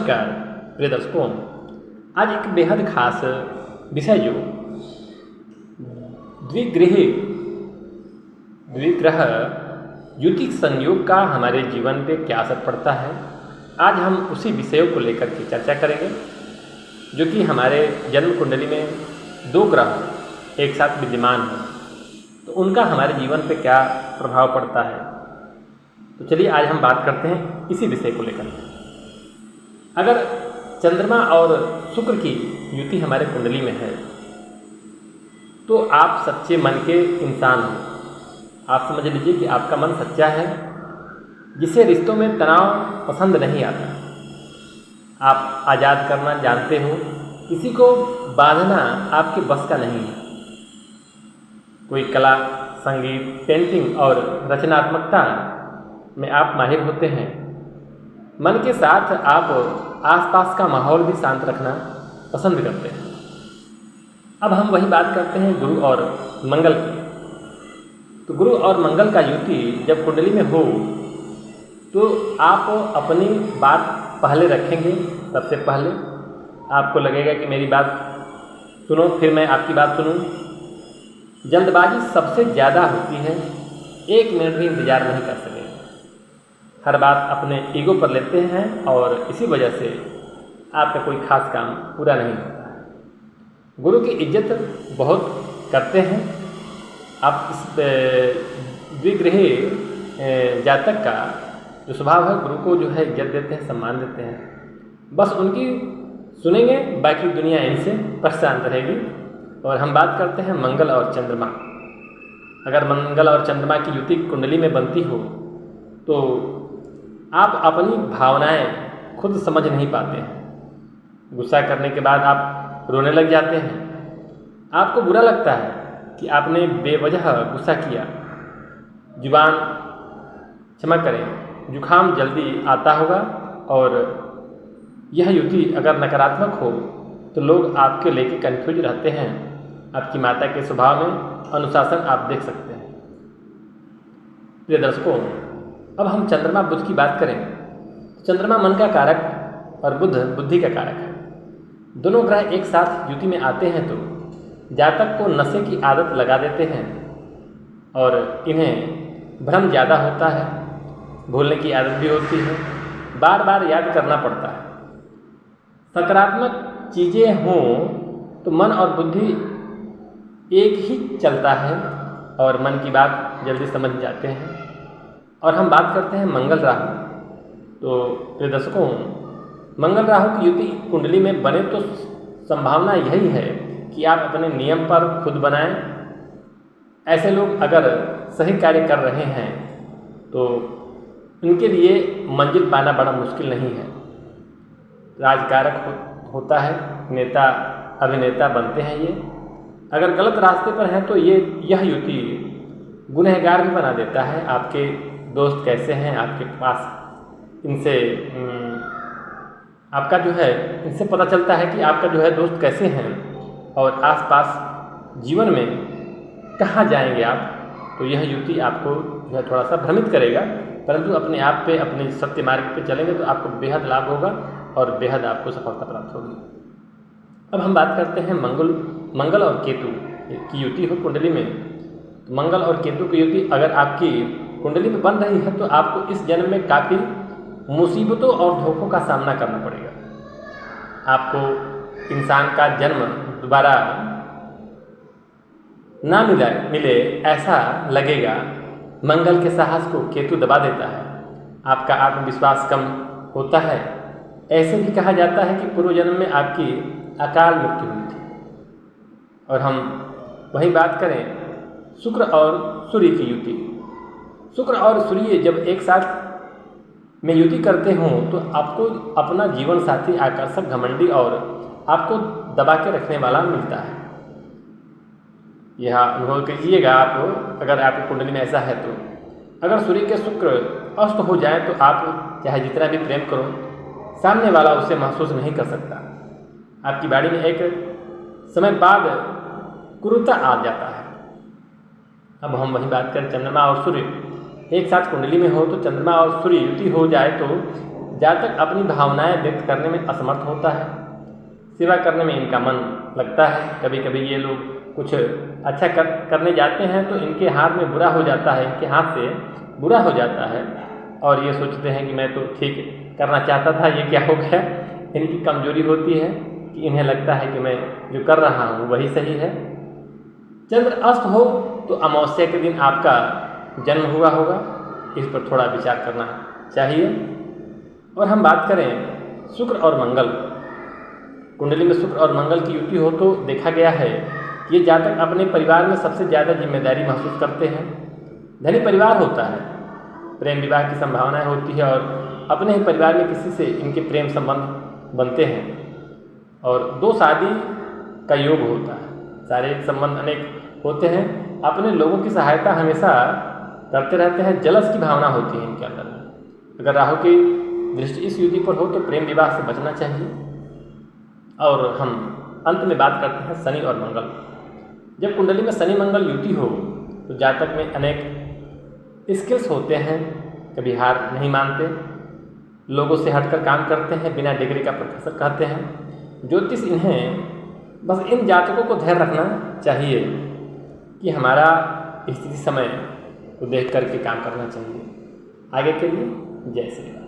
नमस्कार प्रिय दर्शकों, आज एक बेहद खास विषय जो द्विग्रह युति संयोग का हमारे जीवन पे क्या असर पड़ता है, आज हम उसी विषयों को लेकर के चर्चा करेंगे। जो कि हमारे जन्म कुंडली में दो ग्रह एक साथ विद्यमान हैं, तो उनका हमारे जीवन पे क्या प्रभाव पड़ता है। तो चलिए आज हम बात करते हैं इसी विषय को लेकर। अगर चंद्रमा और शुक्र की युति हमारे कुंडली में है तो आप सच्चे मन के इंसान हो। आप समझ लीजिए कि आपका मन सच्चा है, जिसे रिश्तों में तनाव पसंद नहीं आता। आप आज़ाद करना जानते हो, किसी को बांधना आपके बस का नहीं है। कोई कला, संगीत, पेंटिंग और रचनात्मकता में आप माहिर होते हैं। मन के साथ आप आसपास का माहौल भी शांत रखना पसंद करते हैं। अब हम वही बात करते हैं गुरु और मंगल की। तो गुरु और मंगल का युति जब कुंडली में हो तो आप अपनी बात पहले रखेंगे। सबसे पहले आपको लगेगा कि मेरी बात सुनो, फिर मैं आपकी बात सुनूं। जल्दबाजी सबसे ज़्यादा होती है, 1 मिनट भी इंतज़ार नहीं कर सकेंगे। हर बात अपने ईगो पर लेते हैं और इसी वजह से आपका कोई खास काम पूरा नहीं होता है। गुरु की इज्जत बहुत करते हैं आप। इस द्विग्रही जातक का जो स्वभाव है, गुरु को जो है इज्जत देते हैं, सम्मान देते हैं। बस उनकी सुनेंगे, बाकी दुनिया इनसे परेशान रहेगी। और हम बात करते हैं मंगल और चंद्रमा। अगर मंगल और चंद्रमा की युति कुंडली में बनती हो तो आप अपनी भावनाएं खुद समझ नहीं पाते हैं। गुस्सा करने के बाद आप रोने लग जाते हैं। आपको बुरा लगता है कि आपने बेवजह गुस्सा किया। जुबान, क्षमा करें, जुखाम जल्दी आता होगा। और यह युति अगर नकारात्मक हो तो लोग आपके लेके कंफ्यूज रहते हैं। आपकी माता के स्वभाव में अनुशासन आप देख सकते हैं। प्रिय दर्शकों, अब हम चंद्रमा बुध की बात करें। चंद्रमा मन का कारक और बुध बुद्धि का कारक है। दोनों ग्रह एक साथ युति में आते हैं तो जातक को नशे की आदत लगा देते हैं और इन्हें भ्रम ज़्यादा होता है, भूलने की आदत भी होती है, बार बार याद करना पड़ता है। सकारात्मक चीज़ें हों तो मन और बुद्धि एक ही चलता है और मन की बात जल्दी समझ जाते हैं। और हम बात करते हैं मंगल राहु। तो प्रिय दर्शकों, मंगल राहु की युति कुंडली में बने तो संभावना यही है कि आप अपने नियम पर खुद बनाएं। ऐसे लोग अगर सही कार्य कर रहे हैं तो उनके लिए मंजिल पाना बड़ा मुश्किल नहीं है। राजकारक होता है, नेता अभिनेता बनते हैं ये। अगर गलत रास्ते पर हैं तो यह युति गुनहगार भी बना देता है। आपके दोस्त कैसे हैं, आपके पास इनसे आपका जो है इनसे पता चलता है कि आपका जो है दोस्त कैसे हैं और आसपास जीवन में कहाँ जाएंगे आप। तो यह युति आपको जो है थोड़ा सा भ्रमित करेगा, परंतु अपने आप पे, अपने सत्य मार्ग पे चलेंगे तो आपको बेहद लाभ होगा और बेहद आपको सफलता प्राप्त होगी। अब हम बात करते हैं मंगल और केतु की युति हो कुंडली में। तो मंगल और केतु की युति अगर आपकी कुंडली में बन रही है तो आपको इस जन्म में काफ़ी मुसीबतों और धोखों का सामना करना पड़ेगा। आपको इंसान का जन्म दोबारा ना मिले ऐसा लगेगा। मंगल के साहस को केतु दबा देता है। आपका आत्मविश्वास कम होता है। ऐसे भी कहा जाता है कि पूर्व जन्म में आपकी अकाल मृत्यु हुई थी। और हम वही बात करें शुक्र और सूर्य की युति। शुक्र और सूर्य जब एक साथ में युति करते हों तो आपको अपना जीवन साथी आकर्षक, घमंडी और आपको दबा के रखने वाला मिलता है। यह अनुभव कीजिएगा आप, अगर आपकी कुंडली में ऐसा है तो। अगर सूर्य के शुक्र अस्त हो जाए तो आप चाहे जितना भी प्रेम करो, सामने वाला उसे महसूस नहीं कर सकता। आपकी बाड़ी में एक समय बाद क्रूरता आ जाता है। अब हम वही बात करें चंद्रमा और सूर्य एक साथ कुंडली में हो तो चंद्रमा और सूर्य युति हो जाए तो जातक अपनी भावनाएं व्यक्त करने में असमर्थ होता है। सेवा करने में इनका मन लगता है। कभी कभी ये लोग कुछ अच्छा करने जाते हैं तो इनके हाथ में बुरा हो जाता है, इनके हाथ से बुरा हो जाता है और ये सोचते हैं कि मैं तो ठीक करना चाहता था, ये क्या हो गया। इनकी कमजोरी होती है कि इन्हें लगता है कि मैं जो कर रहा हूँ वही सही है। चंद्र अस्त हो तो अमावस्या के दिन आपका जन्म हुआ होगा, इस पर थोड़ा विचार करना चाहिए। और हम बात करें शुक्र और मंगल, कुंडली में शुक्र और मंगल की युति हो तो देखा गया है कि ये जातक अपने परिवार में सबसे ज़्यादा जिम्मेदारी महसूस करते हैं। धनी परिवार होता है, प्रेम विवाह की संभावनाएं होती है और अपने ही परिवार में किसी से इनके प्रेम संबंध बनते हैं और 2 शादी का योग होता है। शारीरिक संबंध अनेक होते हैं, अपने लोगों की सहायता हमेशा करते रहते हैं, जलस की भावना होती है इनके अंदर। अगर राहु की दृष्टि इस युति पर हो तो प्रेम विवाह से बचना चाहिए। और हम अंत में बात करते हैं शनि और मंगल। जब कुंडली में शनि मंगल युति हो तो जातक में अनेक स्किल्स होते हैं, कभी हार नहीं मानते, लोगों से हटकर काम करते हैं, बिना डिग्री का प्रोफेसर कहते हैं। ज्योतिष इन्हें बस इन जातकों को ध्यान रखना चाहिए कि हमारा स्थिति समय को देख करके काम करना चाहिए। आगे के लिए जय श्री राम।